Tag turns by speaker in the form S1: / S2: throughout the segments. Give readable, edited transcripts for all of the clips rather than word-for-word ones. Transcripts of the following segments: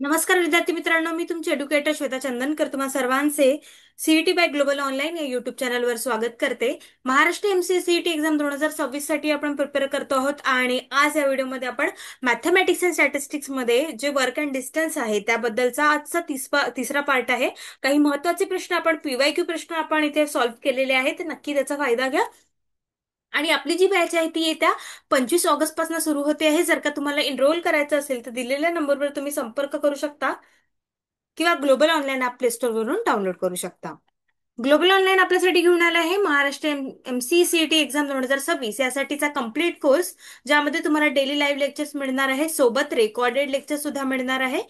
S1: नमस्कार विद्यार्थी मित्रांनो, मी तुमचे एड्युकेटर श्वेता चंदनकर तुम्हा सर्वांचे सीईटी बाय ग्लोबल ऑनलाईन या युट्यूब चॅनलवर स्वागत करते. महाराष्ट्र एमसीसीईटी एक्झाम 2026 साठी आपण प्रिपेअर करतो आहोत आणि आज या व्हिडिओमध्ये आपण मॅथमॅटिक्स अँड स्टॅटिस्टिक्स मध्ये जे वर्क अँड डिस्टन्स आहे त्याबद्दलचा आजचा तिसरा पार्ट आहे. काही महत्त्वाचे प्रश्न आपण पीवायक्यू प्रश्न आपण इथे सॉल्व्ह केलेले आहेत. नक्की त्याचा फायदा घ्या. आणि आपली जी बॅच आहे ती येत्या 25 ऑगस्ट पासून सुरू होते आहे. जर का तुम्हाला एनरोल करायचं असेल तर दिलेल्या नंबरवर तुम्ही संपर्क करू शकता किंवा global online app play store वरून डाउनलोड करू शकता. ग्लोबल ऑनलाईन आपल्यासाठी घेऊन आला आहे महाराष्ट्र एमसीसीईटी एक्झाम 2026 यासाठीचा कम्प्लीट कोर्स, ज्यामध्ये तुम्हाला डेली लाईव्ह लेक्चर्स मिळणार आहे, सोबत रेकॉर्डेड लेक्चर सुद्धा मिळणार आहे.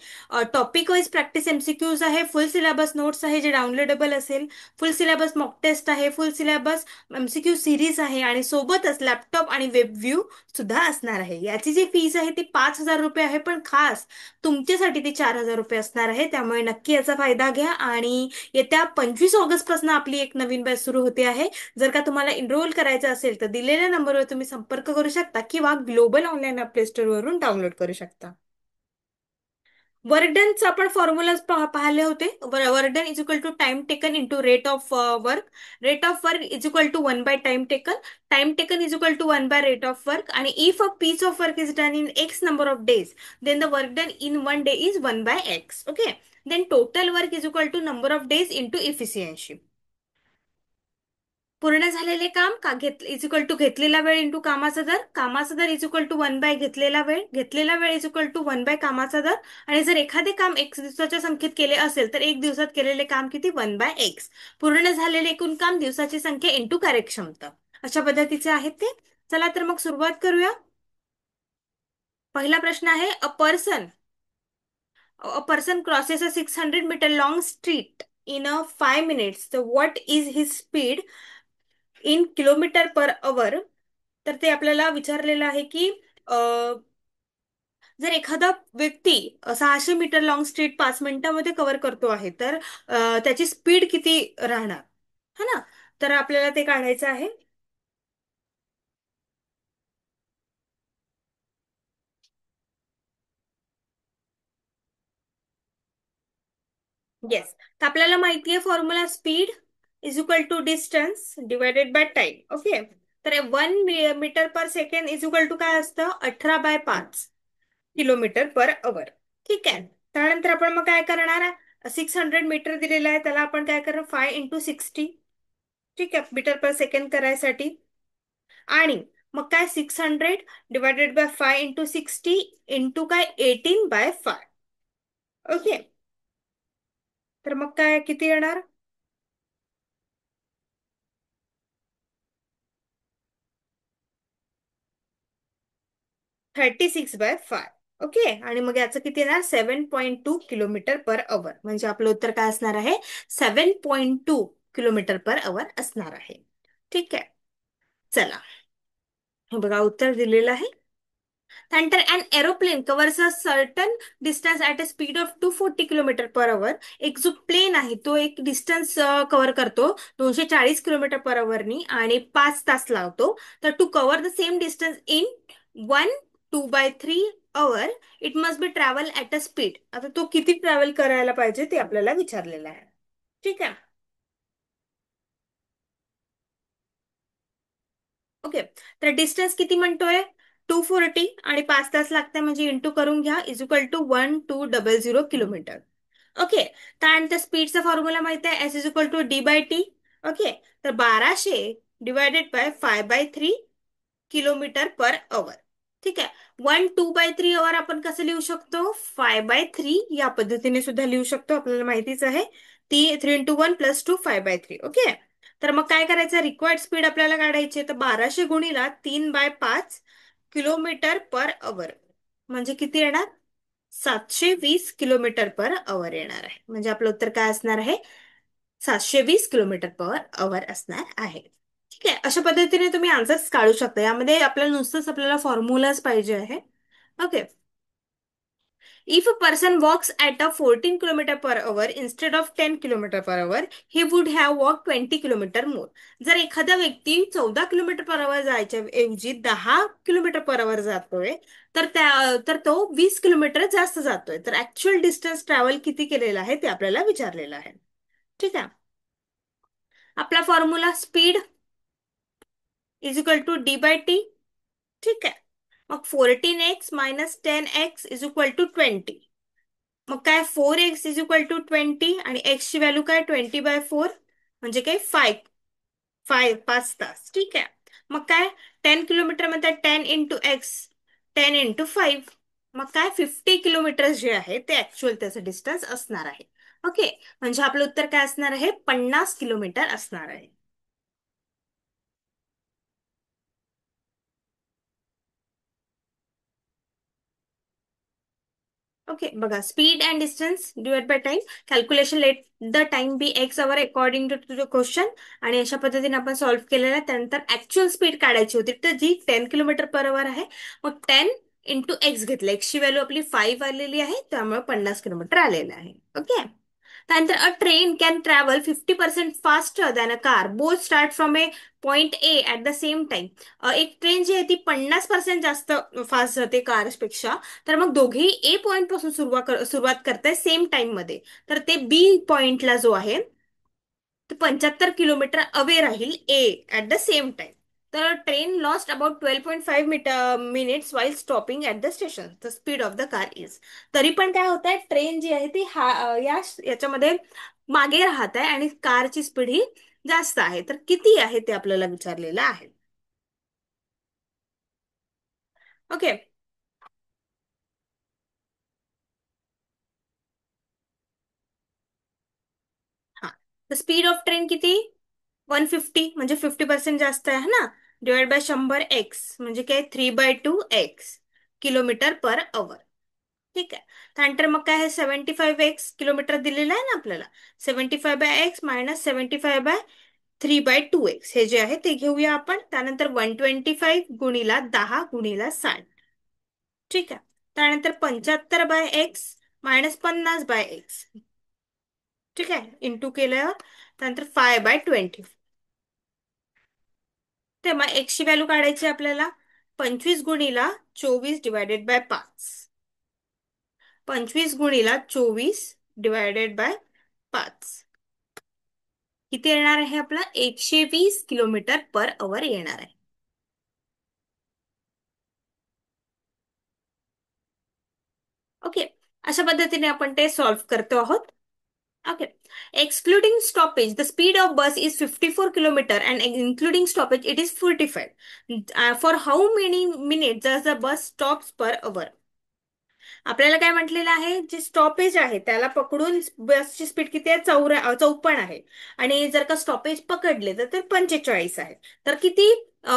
S1: टॉपिक वाईज प्रॅक्टिस एमसीक्यूज आहे, फुल सिलेबस नोट्स आहे जे डाउनलोडेबल असेल, फुल सिलेबस मॉक टेस्ट आहे, फुल सिलेबस एमसीक्यू सिरीज आहे आणि सोबतच लॅपटॉप आणि वेब व्ह्यू सुद्धा असणार आहे. याची जी फीस आहे ती 5,000 रुपये आहे, पण खास तुमच्यासाठी ती 4,000 रुपये असणार आहे. त्यामुळे नक्की याचा फायदा घ्या. आणि येत्या 25 ऑगस्ट पासून आपली एक नवीन बॅच सुरू होते आहे. जर का तुम्हाला एनरोल करायचं असेल तर दिलेल्या नंबरवर तुम्ही संपर्क करू शकता किंवा ग्लोबल ऑनलाईन प्ले स्टोर वरून डाउनलोड करू शकता. वर्कडनचा आपण फॉर्म्युला पाहिले होते. Work done is equal to time taken into rate of work. Rate of work is equal to 1 by time taken. Time taken is equal to 1 by rate of work. आणि if a piece of work is done in X number of days, then the work done in 1 day is 1 bye x. Okay. Then total work is equal to number of days into efficiency. पूर्ण झालेले काम का is equal to घेतलेला वेळ into कामाचा दर. कामाचा there is equal to 1 bye घेतलेला वेळ. घेतलेला वेळ इज इक्वल टू 1 बाय कामाचा दर. आणि जर एखादे काम एक दिवसाच्या संख्येत केले असेल तर एक दिवसात केलेले काम किती, 1 बाय एक्स. पूर्ण झालेले एकूण काम दिवसाची संख्या इंटू कार्यक्षमता. अशा पद्धतीचे आहेत ते. चला तर मग सुरुवात करूया. पहिला प्रश्न आहे, a person crosses a 600 metre long street in a 5 minutes. तर what is his speed in kilometre per hour. तर ते आपल्याला विचारलेलं आहे की अ, जर एखादा व्यक्ती 600 मीटर लॉंग स्ट्रीट 5 मिनिटांमध्ये कव्हर करतो आहे तर त्याची स्पीड किती राहणार, है ना. तर आपल्याला ते काढायचं आहे. येस. तर आपल्याला माहिती आहे formula, speed is equal to distance divided by time. Okay. तर 1 metre per second is equal to काय असतं, 18/5 किलोमीटर पर अवर. ठीक आहे. त्यानंतर आपण मग काय करणार, 600 मीटर दिलेलं आहे त्याला आपण काय करणार, 5 × 60. ठीक आहे, मीटर पर सेकंड करायसाठी. आणि मग काय, 600 डिवायडेड बाय 5 × 60 इंटू काय, 18/5. ओके. तर मग काय किती येणार, 36/5. ओके. आणि मग याचं किती येणार, 7.2 किलोमीटर पर अवर. म्हणजे आपलं उत्तर काय असणार आहे, 7.2 किलोमीटर पर अवर असणार आहे. ठीक आहे. चला, हे बघा उत्तर दिलेलं आहे. त्यानंतर an aeroplane covers a certain distance at a speed of 240 kilometre per hour. एक जो प्लेन आहे तो एक डिस्टन्स कव्हर करतो 240 किलोमीटर पर अवरनी आणि 5 तास लावतो. तर to cover the same distance in 1 2/3 hour, it must be travel at a speed. आता तो किती ट्रॅव्हल करायला पाहिजे ते आपल्याला विचारलेलं आहे. ठीक आहे. ओके. तर डिस्टन्स किती म्हणतोय, 240 आणि 5 तास लागते म्हणजे इंटू करून घ्या, is equal to 1200 kilometre. Okay. त्यानंतर स्पीडचा फॉर्म्युला माहिती आहे, S is equal to D T. Okay. तर 1200 divided by 5/3 kilometre per hour. ठीक आहे. 1 2/3 अवर आपण कसं लिहू शकतो, 5/3 या पद्धतीने सुद्धा लिहू शकतो, आपल्याला माहितीच आहे. ती 3 × 1 + 2 5/3. ओके. तर मग काय करायचं, रिक्वायर्ड स्पीड आपल्याला काढायची आहे. तर 1200 गुणिला 3/5 किलोमीटर पर अवर म्हणजे किती येणार, 720 किलोमीटर पर अवर येणार आहे. म्हणजे आपलं उत्तर काय असणार आहे, 720 किलोमीटर पर अवर असणार आहे. ठीक आहे. अशा पद्धतीने तुम्ही आन्सर्स काढू शकता. यामध्ये आपल्याला नुसतंच आपल्याला फॉर्म्युलाच पाहिजे आहे. Okay. If a person walks at a 14 kilometer per hour instead of 10 kilometer per hour, he would have walked 20 kilometre मोर. जर एखादा व्यक्ती 14 किलोमीटर पर आवर जायच्या ऐवजी 10 किलोमीटर पर आवर जातोय, तर तो 20 किलोमीटर जास्त जातोय. तर ऍक्च्युअल डिस्टन्स ट्रॅव्हल किती केलेलं आहे ते आपल्याला विचारलेलं आहे. ठीक आहे. आपला formula speed is equal to D by T. ठीक आहे. मग 14x - 10x is equal to 20. मग काय 4x इज इक्वल टू 20 आणि x ची व्हॅल्यू काय 20/4 म्हणजे काय 5 तास. ठीक आहे. मग काय 10 किलोमीटर मध्ये 10 × x 10 × 5. मग काय 50 किलोमीटर जे आहे ते ऍक्च्युअल त्याचं डिस्टन्स असणार आहे. ओके. म्हणजे आपलं उत्तर काय असणार आहे 50 किलोमीटर असणार आहे. ओके बघा speed and distance divide by time. Calculation let the time be X hour according to the question. आणि अशा पद्धतीने आपण सॉल्व्ह केलेलं आहे. त्यानंतर ऍक्च्युअल स्पीड काढायची होती तर जी 10 किलोमीटर पर आवर आहे. मग 10 × x घेतलं. एक्सची व्हॅल्यू आपली 5 आलेली आहे त्यामुळे 50 किलोमीटर आलेलं आहे. ओके. त्यानंतर अ train can travel 50% faster than a car both start from A point A at the same time. एक ट्रेन जी आहे ती 50% जास्त फास्ट जाते कार्सपेक्षा. तर मग दोघेही ए पॉइंट पासून सुरुवात करताय सेम टाइम मध्ये. तर ते बी पॉइंटला जो आहे तो 75 किलोमीटर अवे राहील ए ऍट द सेम टाइम. तर train lost about 12.5 minutes while stopping at the station. The speed of the car is. तरी पण काय होत आहे ट्रेन जी आहे ती याच्यामध्ये मागे राहत आहे आणि कारची स्पीड ही जास्त आहे. तर किती आहे ते आपल्याला विचारलेलं आहे. ओके. हा. तर स्पीड ऑफ ट्रेन किती 150 म्हणजे 50% जास्त आहे ना. डिवाइड बाय 100x म्हणजे काय 3/2x किलोमीटर पर आवर. ठीक आहे. त्यानंतर मग काय आहे 75x किलोमीटर दिलेलं आहे ना आपल्याला. 75/x - 75/3/2x हे जे आहे ते घेऊया आपण. त्यानंतर 125 × 10 × 60. ठीक आहे. त्यानंतर 75/x - 50/x. ठीक आहे इंटू केल्यावर त्यानंतर 5/20. ते मग एक्सची व्हॅल्यू काढायची आपल्याला. 25 × 24 डिवायडेड बाय 5. 25 × 24 डिवायडेड बाय 5 किती येणार आहे आपला 120 किलोमीटर पर आवर येणार आहे. ओके. अशा पद्धतीने आपण ते सॉल्व्ह करतो आहोत. Okay. Excluding stoppage the speed of bus is 54 kilometre and including stoppage it is 45. For how many minute does the bus stops per hour. आपल्याला काय म्हटलेलं आहे जे स्टॉपेज आहे त्याला पकडून बसची स्पीड किती आहे 54 आहे. आणि जर का स्टॉपेज पकडले तर ते 45 आहे. तर किती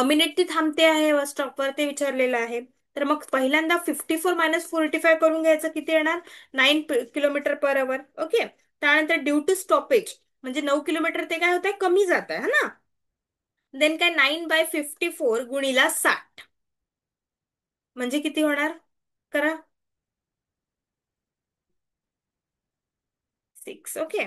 S1: मिनिट ती थांबते आहे बस स्टॉपवर ते विचारलेलं आहे. तर मग पहिल्यांदा 54 - 45 करून घ्यायचं किती येणार 9 किलोमीटर पर आवर. ओके. त्यानंतर ड्यू टू स्टॉपेज म्हणजे 9 किलोमीटर ते काय होत आहे कमी जात आहे ना. देन काय 9/54 × 60 म्हणजे किती होणार करा 6. ओके.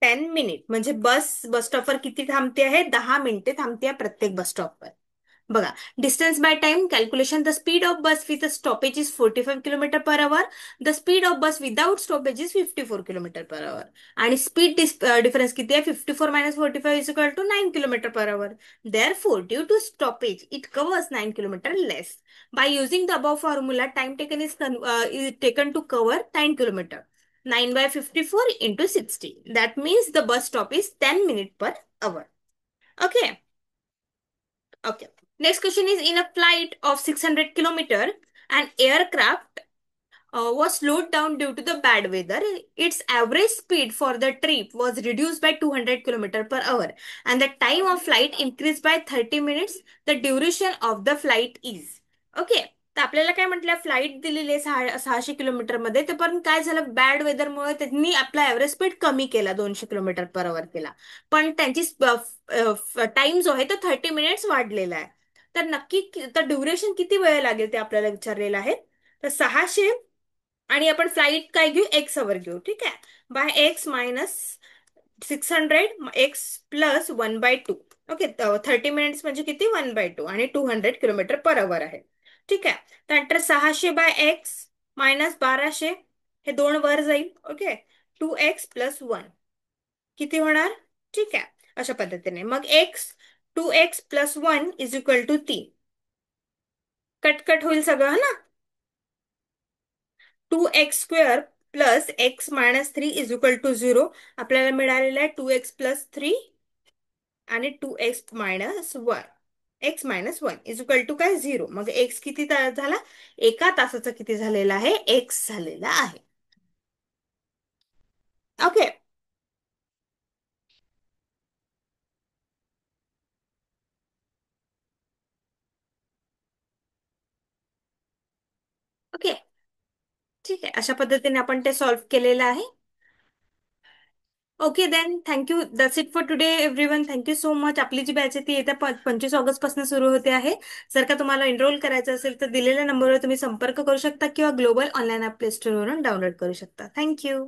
S1: 10 मिनिट म्हणजे बस स्टॉपवर किती थांबते आहे 10 मिनिटे थांबते आहे प्रत्येक बस स्टॉपवर. बघा distance by time calculation the speed of bus with stoppage is 45 kilometre per hour. The speed of bus without stoppage is 54 kilometre per hour. आणि स्पीड डिफरन्स किती आहे 54 - 45 is equal to 9 kilometre per hour. Therefore due to stoppage it covers 9 kilometre less. By using the above formula time taken is taken to cover 9 kilometre. 9/54 × 60. That means the bus stop is 10 minutes per hour. Okay. Okay. Next question is in a flight of 600 kilometer, an aircraft was slowed down due to the bad weather. Its average speed for the trip was reduced by 200 kilometer per hour and the time of flight increased by 30 minutes. The duration of the flight is. Okay. तर आपल्याला काय म्हटलं flight दिलेली आहे 600 kilometre मध्ये. ते पण काय झालं बॅड वेदरमुळे त्यांनी आपला एव्हरेज स्पीड कमी केला 200 किलोमीटर पर आवर केला. पण त्यांची टाइम जो आहे तो 30 मिनिट्स वाढलेला आहे. तर नक्की तर ड्युरेशन किती वेळ लागेल ते आपल्याला विचारलेलं आहे. तर 600 आणि आपण फ्लाईट काय घेऊ, एक्स अवर घेऊ, ठीक आहे. By X minus 600 X plus 1/2. Okay, 30 minutes म्हणजे किती, 1/2 आणि 200 किलोमीटर पर आवर आहे. ठीक आहे. त्यानंतर 600/x मायनस 1200, हे दोन वर जाईल. ओके, 2x+1 किती होणार. ठीक आहे. अशा पद्धतीने मग एक्स 2x+1 = 3. कट कट होईल सगळं ना. 2x² + x−3 = 0. आपल्याला मिळालेलं आहे 2x+3 आणि 2x−1 काय, 0. मग एक्स किती झाला, एका तासाचा किती झालेला आहे, एक्स झालेला आहे. ओके. ओके, ठीक आहे. अशा पद्धतीने आपण ते सॉल्व्ह केलेलं आहे. Okay then, thank you. That's it for today everyone. Thank you so. आपली जी बॅच आहे ती येत्या 25 ऑगस्ट पासून सुरू होते आहे. जर का तुम्हाला एनरोल करायचं असेल तर दिलेल्या नंबरवर तुम्ही संपर्क करू शकता किंवा ग्लोबल ऑनलाईन ॲप प्ले स्टोअरवरून डाउनलोड करू शकता. थँक्यू.